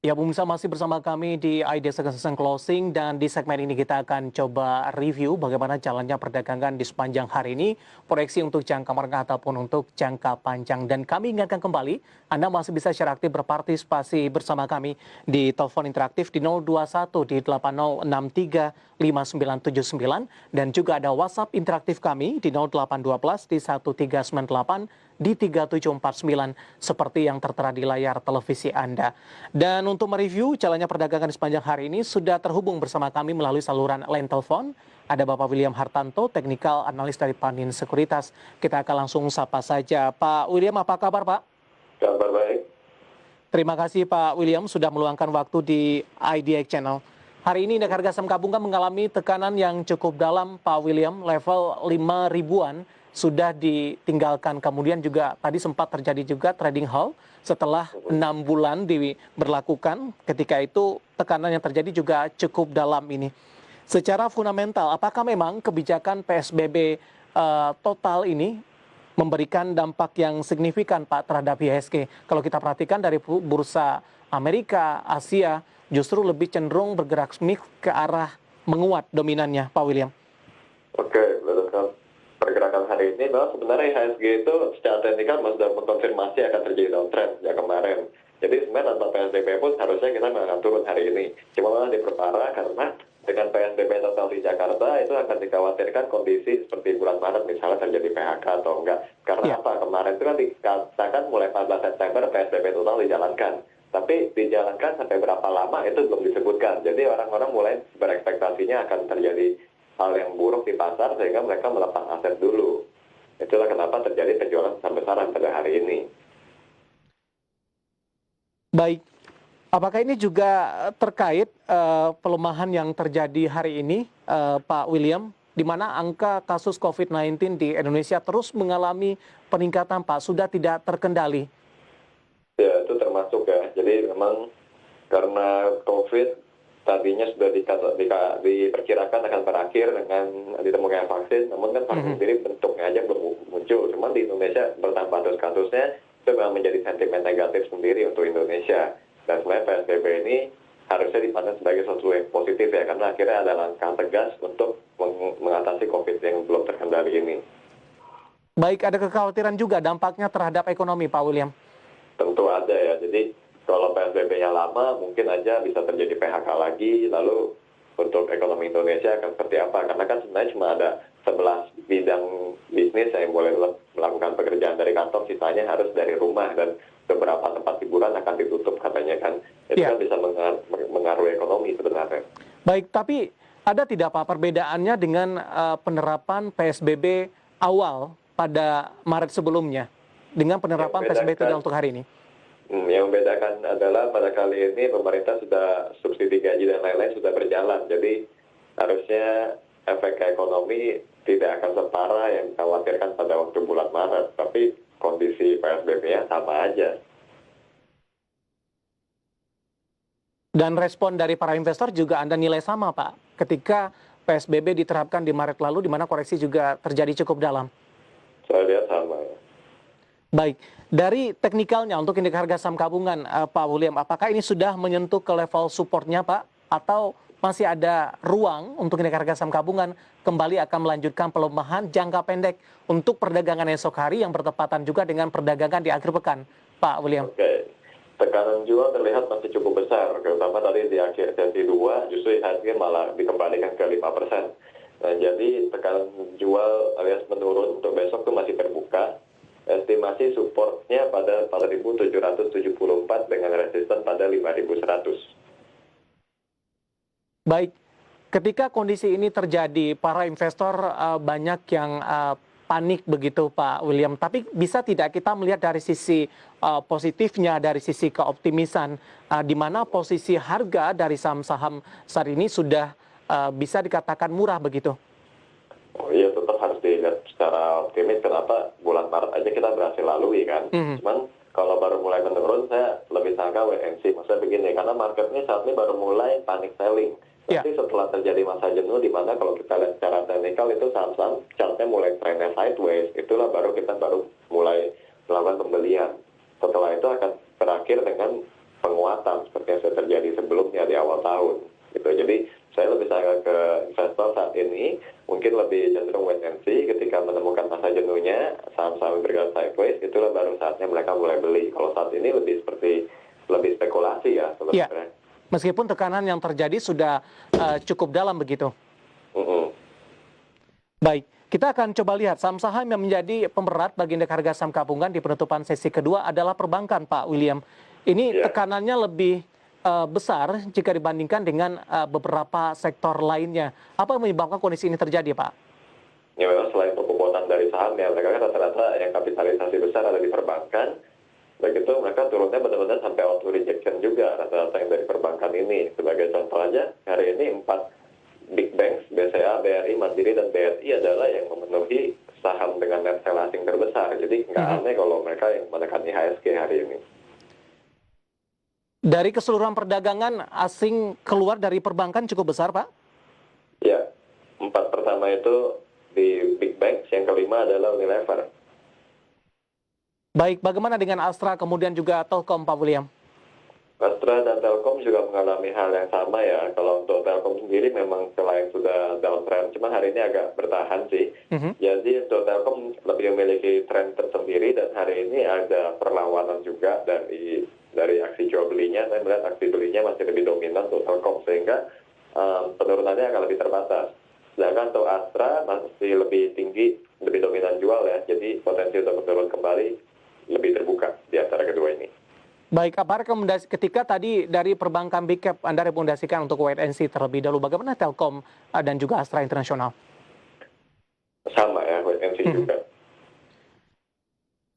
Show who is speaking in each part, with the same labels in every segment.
Speaker 1: Ya, pemirsa masih bersama kami di ID Second Closing dan di segmen ini kita akan coba review bagaimana jalannya perdagangan di sepanjang hari ini, proyeksi untuk jangka menengah ataupun untuk jangka panjang. Dan kami ingatkan kembali, Anda masih bisa secara aktif berpartisipasi bersama kami di telepon interaktif di 021 di 8063 5979 dan juga ada WhatsApp interaktif kami di 0812 di 1398 di 3749 seperti yang tertera di layar televisi Anda. Dan untuk mereview jalannya perdagangan di sepanjang hari ini sudah terhubung bersama kami melalui saluran line telepon. Ada Bapak William Hartanto, teknikal analis dari Panin Sekuritas. Kita akan langsung sapa saja. Pak William, apa kabar Pak?
Speaker 2: Kabar baik.
Speaker 1: Terima kasih Pak William sudah meluangkan waktu di IDX Channel. Hari ini indeks harga saham gabungan mengalami tekanan yang cukup dalam Pak William, level 5 ribuan sudah ditinggalkan. Kemudian juga tadi sempat terjadi juga trading halt setelah 6 bulan diberlakukan. Ketika itu tekanan yang terjadi juga cukup dalam ini. Secara fundamental, apakah memang kebijakan PSBB total ini memberikan dampak yang signifikan Pak terhadap IHSG? Kalau kita perhatikan dari bursa Amerika, Asia, justru lebih cenderung bergerak mix ke arah menguat dominannya, Pak William.
Speaker 2: Oke, berdasarkan pergerakan hari ini, bahwa sebenarnya IHSG itu secara teknikal sudah mengkonfirmasi akan terjadi downtrend sejak kemarin. Jadi sebenarnya tanpa PSBB pun harusnya kita akan turun hari ini. Cuma memang diperparah karena dengan PSBB total di Jakarta itu akan dikhawatirkan kondisi seperti bulan Maret misalnya terjadi PHK atau enggak. Karena apa? Kemarin itu kan dikatakan mulai 14 September PSBB total dijalankan. Tapi dijalankan sampai berapa lama itu belum disebutkan. Jadi orang-orang mulai berekspektasinya akan terjadi hal yang buruk di pasar sehingga mereka melepas aset dulu. Itulah kenapa terjadi penjualan besar-besaran pada hari ini.
Speaker 1: Baik, apakah ini juga terkait pelemahan yang terjadi hari ini, Pak William, di mana angka kasus COVID-19 di Indonesia terus mengalami peningkatan, Pak, sudah tidak terkendali?
Speaker 2: Ya, itu termasuk ya. Jadi memang karena COVID tadinya sudah diperkirakan akan berakhir dengan ditemukan vaksin, namun kan vaksin sendiri bentuknya aja belum muncul. Cuman di Indonesia bertambah terus kasusnya, itu memang menjadi sentimen negatif sendiri untuk Indonesia. Dan sebenarnya PSBB ini harusnya dipandang sebagai sesuatu yang positif ya, karena akhirnya ada langkah tegas untuk mengatasi COVID yang belum terkendali ini.
Speaker 1: Baik, ada kekhawatiran juga dampaknya terhadap ekonomi, Pak William?
Speaker 2: Tentu ada ya. Jadi kalau PSBB-nya lama, mungkin aja bisa terjadi PHK lagi. Lalu untuk ekonomi Indonesia akan seperti apa? Karena kan sebenarnya cuma ada 11 bidang bisnis yang boleh melakukan pekerjaan dari kantor, sisanya harus dari rumah. Dan beberapa tempat hiburan akan ditutup katanya kan. Itu kan bisa mengaruhi ekonomi sebenarnya.
Speaker 1: Baik, tapi ada tidak Pak perbedaannya dengan penerapan PSBB awal pada Maret sebelumnya? Dengan penerapan PSBB total untuk hari ini?
Speaker 2: Yang membedakan adalah pada kali ini pemerintah sudah subsidi gaji dan lain-lain sudah berjalan. Jadi harusnya efek ekonomi tidak akan separah yang dikhawatirkan pada waktu bulan Maret. Tapi kondisi PSBB-nya sama aja.
Speaker 1: Dan respon dari para investor juga Anda nilai sama Pak? Ketika PSBB diterapkan di Maret lalu, di mana koreksi juga terjadi cukup dalam?
Speaker 2: Saya lihat sama ya.
Speaker 1: Baik, dari teknikalnya untuk indeks harga saham gabungan, Pak William, apakah ini sudah menyentuh ke level supportnya Pak? Atau masih ada ruang untuk indeks harga saham gabungan kembali akan melanjutkan pelemahan jangka pendek untuk perdagangan esok hari yang bertepatan juga dengan perdagangan di akhir pekan, Pak William?
Speaker 2: Oke, tekanan jual terlihat masih cukup besar, terutama tadi di akhir sesi 2, justru IHSG malah dikembalikan ke 5%. Nah, jadi tekanan jual alias menurun untuk besok itu masih terbuka. Estimasi supportnya pada 4.774 dengan resisten pada 5.100.
Speaker 1: Baik, ketika kondisi ini terjadi, para investor banyak yang panik begitu Pak William. Tapi bisa tidak kita melihat dari sisi positifnya, dari sisi keoptimisan, di mana posisi harga dari saham-saham saat ini sudah bisa dikatakan murah begitu?
Speaker 2: Oh iya, tetap harus dilihat secara optimis. Kenapa bulan Maret aja kita berhasil lalui kan. Cuman kalau baru mulai menurun, saya lebih sangka wait and see. Maksudnya begini, karena marketnya saat ini baru mulai panic selling. Nanti setelah terjadi masa jenuh, di mana kalau kita lihat secara teknikal itu saham-saham chartnya mulai trennya sideways, itulah baru kita mulai melakukan pembelian. Setelah itu akan berakhir dengan penguatan seperti yang saya sideways, itulah baru saatnya mereka mulai beli. Kalau saat ini lebih spekulasi ya
Speaker 1: Ya,
Speaker 2: sebenarnya.
Speaker 1: meskipun tekanan yang terjadi sudah cukup dalam begitu.
Speaker 2: Mm-mm.
Speaker 1: Baik, kita akan coba lihat saham-saham yang menjadi pemberat bagi indeks harga saham gabungan di penutupan sesi kedua adalah perbankan, Pak William. Ini
Speaker 2: Ya.
Speaker 1: tekanannya lebih besar jika dibandingkan dengan beberapa sektor lainnya. Apa yang menyebabkan kondisi ini terjadi, Pak?
Speaker 2: Ya memang selain pembobotan dari saham ya, mereka kan rata-rata yang kapitalisasi besar ada di perbankan. Begitu mereka turunnya benar-benar sampai auto rejection juga rata-rata yang dari perbankan ini. Sebagai contoh aja, hari ini 4 big banks, BCA, BRI, Mandiri, dan BRI adalah yang memenuhi saham dengan net sell asing terbesar. Jadi nggak aneh kalau mereka yang menekan IHSG hari ini.
Speaker 1: Dari keseluruhan perdagangan asing keluar dari perbankan cukup besar, Pak?
Speaker 2: Ya, 4 pertama itu di big banks, yang kelima adalah Unilever.
Speaker 1: Baik, bagaimana dengan Astra kemudian juga Telkom, Pak William?
Speaker 2: Astra dan Telkom juga mengalami hal yang sama ya. Kalau untuk Telkom sendiri memang selain sudah downtrend, cuma hari ini agak bertahan sih. Jadi untuk Telkom lebih memiliki tren tersendiri dan hari ini ada perlawanan juga dari aksi jual belinya. Saya melihat aksi belinya masih lebih dominan untuk Telkom sehingga penurunannya akan lebih terbatas. Sedangkan untuk Astra masih lebih tinggi, lebih dominan jual ya. Jadi potensi untuk menurun kembali lebih terbuka di antara kedua ini.
Speaker 1: Baik, apa rekomendasi ketika tadi dari perbankan big cap Anda rekomendasikan untuk wait and see terlebih dahulu, bagaimana Telkom dan juga Astra Internasional?
Speaker 2: Sama ya, wait and see juga.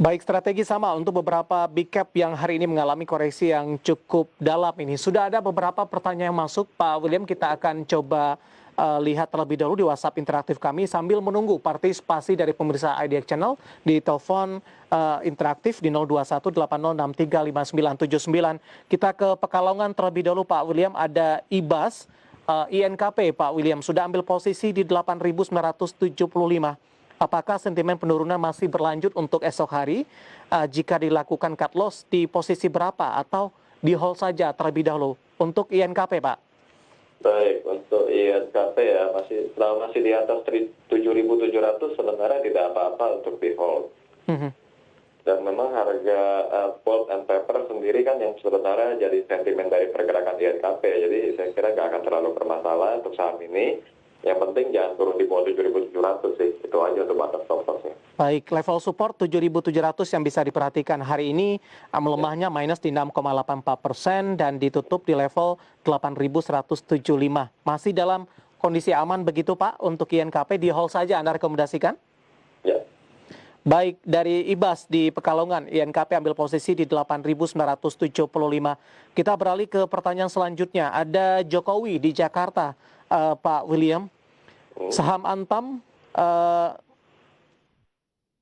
Speaker 1: Baik, strategi sama untuk beberapa big cap yang hari ini mengalami koreksi yang cukup dalam ini. Sudah ada beberapa pertanyaan yang masuk, Pak William. Kita akan coba lihat terlebih dahulu di WhatsApp interaktif kami sambil menunggu partisipasi dari pemirsa IDX Channel di telepon interaktif di 02180635979. Kita ke Pekalongan terlebih dahulu, Pak William. Ada IBAS, INKP, Pak William. Sudah ambil posisi di 8.975. Apakah sentimen penurunan masih berlanjut untuk esok hari? Jika dilakukan cut loss di posisi berapa atau di hold saja terlebih dahulu untuk INKP, Pak?
Speaker 2: Baik, untuk INKP ya selama masih di atas 7.700 sebenarnya tidak apa-apa untuk di hold. Dan memang harga pulp and paper sendiri kan yang sebenarnya jadi sentimen dari pergerakan INKP. Jadi saya kira nggak akan terlalu bermasalah untuk saham ini. Yang penting jangan turun di bawah 7.700 sih. Itu aja untuk batas stop loss-nya.
Speaker 1: Baik, level support 7.700 yang bisa diperhatikan hari ini melemahnya minus di 6,84% dan ditutup di level 8.175. Masih dalam kondisi aman begitu, Pak, untuk INKP di hold saja Anda rekomendasikan?
Speaker 2: Ya.
Speaker 1: Baik, dari IBAS di Pekalongan, INKP ambil posisi di 8.975. Kita beralih ke pertanyaan selanjutnya. Ada Jokowi di Jakarta, Pak William. Saham Antam,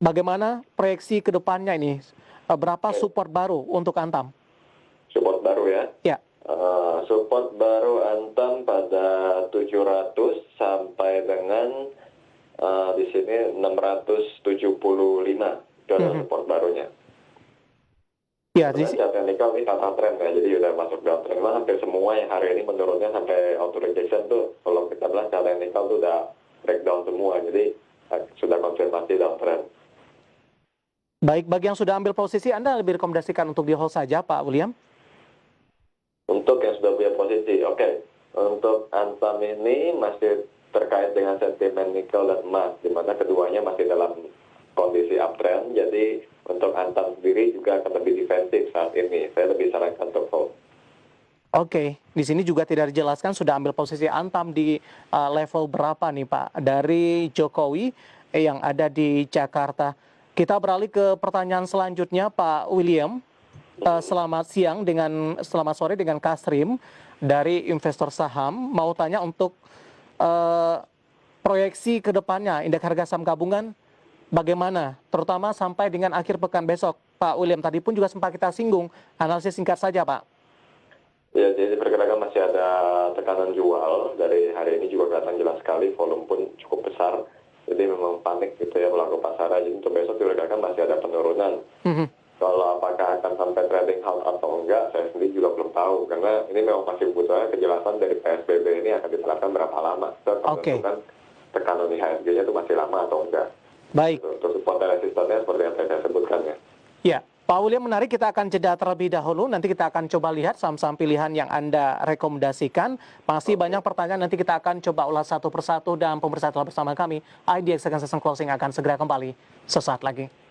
Speaker 1: bagaimana proyeksi ke depannya ini? Berapa support baru untuk Antam?
Speaker 2: Support baru ya?
Speaker 1: Ya.
Speaker 2: Support baru Antam pada 700 sampai dengan di sini 675 itu adalah support barunya.
Speaker 1: Ya,
Speaker 2: Chart technical ini kata tren ya, jadi udah masuk downtrend. Memang hampir semua yang hari ini menurunnya sampai auto rejection tuh, kalau kita bilang chart technical tuh udah breakdown semua, jadi sudah konfirmasi downtrend.
Speaker 1: Baik, bagi yang sudah ambil posisi, Anda lebih rekomendasikan untuk di hold saja, Pak William?
Speaker 2: Untuk yang sudah punya posisi, oke. Untuk Antam ini masih terkait dengan sentimen nikel dan emas, di mana keduanya masih dalam kondisi uptrend, jadi untuk Antam sendiri juga akan lebih defensif saat ini. Saya lebih sarankan untuk hold.
Speaker 1: Oke, di sini juga tidak dijelaskan sudah ambil posisi Antam di level berapa nih, Pak, dari Jokowi yang ada di Jakarta. Kita beralih ke pertanyaan selanjutnya, Pak William. Selamat sore dengan Kasrim dari investor saham. Mau tanya untuk proyeksi ke depannya indeks harga saham gabungan bagaimana, terutama sampai dengan akhir pekan besok, Pak William. Tadi pun juga sempat kita singgung, analisis singkat saja, Pak.
Speaker 2: Ya, jadi pergerakan masih ada tekanan jual. Dari hari ini juga kelihatan jelas sekali, volume pun cukup besar. Jadi memang panik gitu ya pelaku pasar. Jadi untuk besok diperkirakan masih ada penurunan. Kalau apakah akan sampai trading halt atau enggak, saya sendiri juga belum tahu. Karena ini memang masih butuh kejelasan dari PSBB ini akan diterapkan berapa lama. Kita akan menentukan tekanan IHSG-nya itu masih lama atau enggak.
Speaker 1: Baik.
Speaker 2: Untuk support ada resistannya seperti yang saya sebutkan ya.
Speaker 1: Ya, Pak William, menarik, kita akan jeda terlebih dahulu. Nanti kita akan coba lihat saham-saham pilihan yang Anda rekomendasikan. Masih banyak pertanyaan, nanti kita akan coba ulas satu persatu, dan pemirsa telah bersama kami. IDX Second Session Closing akan segera kembali sesaat lagi.